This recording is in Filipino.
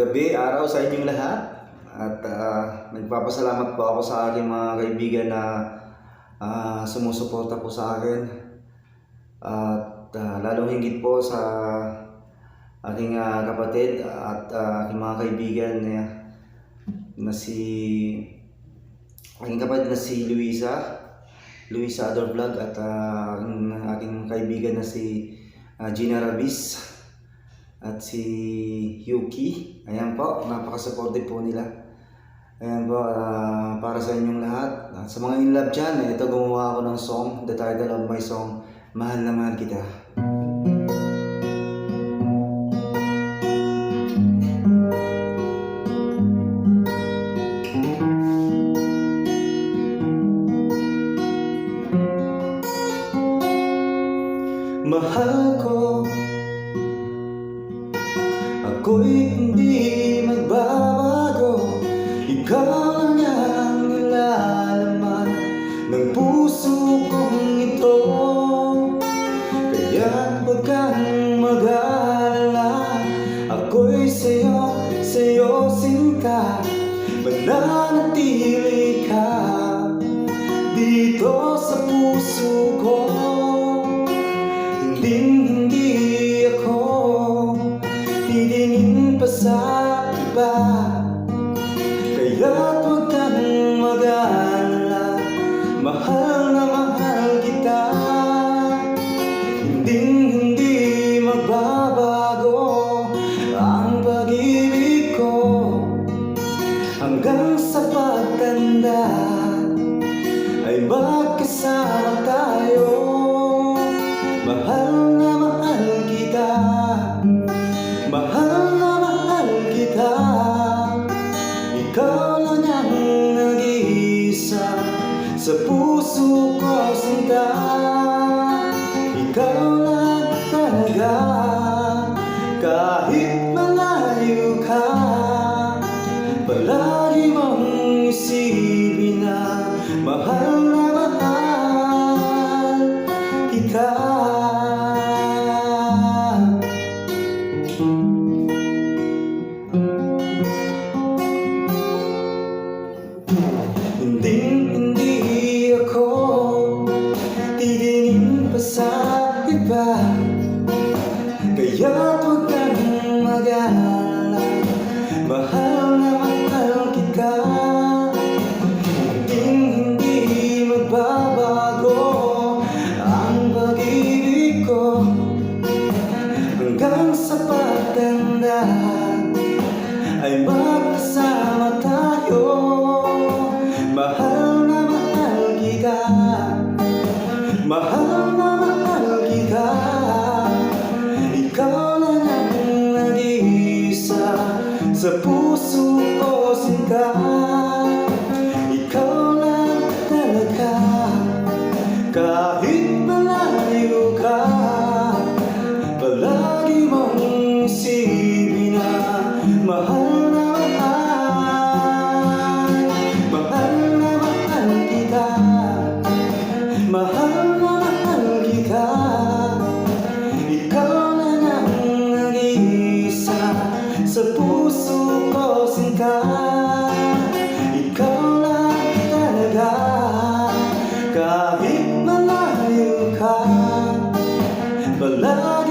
gabi, araw sa inyong lahat. At nagpapasalamat po ako sa aking mga kaibigan na sumusuporta po sa akin. At lalong higit po sa aking kapatid at aking mga kaibigan na aking kapatid na si Luisa Ador Vlog, at aking kaibigan na si Gina Rabis at si Yuki. Ayan po, napaka-supportive po nila. Ayan po, para sa inyong lahat. Sa mga in love dyan, ito gumawa ako ng song, the title of my song, Mahal na Mahal Kita. Mahal ko, ako'y hindi magbabago. Ikaw lang ang nilalaman ng puso kong ito. Kaya't huwag kang mag-alala, ako'y sa'yo sinta. Mananatili ka dito sa puso ko. Hindi ako titingin pa sa iba. Kaya't huwag kang mag-alala, mahal na mahal kita. Hindi magbabago ang pag-ibig ko hanggang sa pagtanda ay magkasama tayo. Mahal na mahal kita, mahal na mahal kita. Ikaw lang ang nag-iisa sa puso ko, sinta. Ikaw lang talaga, kahit malayo ka. Palagi mong isipin na mahal na mahal kita. Hindi ako titingin pa sa iba. Kaya't huwag kang mag-alala, mahal na mahal kita. Hindi magbabago ang pag-ibig ko hanggang sa pagtanda ay magkasama tayo. Mahal na mahal kita, mahal na mahal kita. Ikaw lang ang nag-iisa sa puso ko, sinta. Ikaw lang talaga, kahit malayo ka. Palagi mong isipin na mahal na mahal na mahal kita. Mahal na mahal kita. Ikaw lang ang nag-iisa sa puso ko, sinta. Ikaw lang talaga, kahit malayo ka. Palagi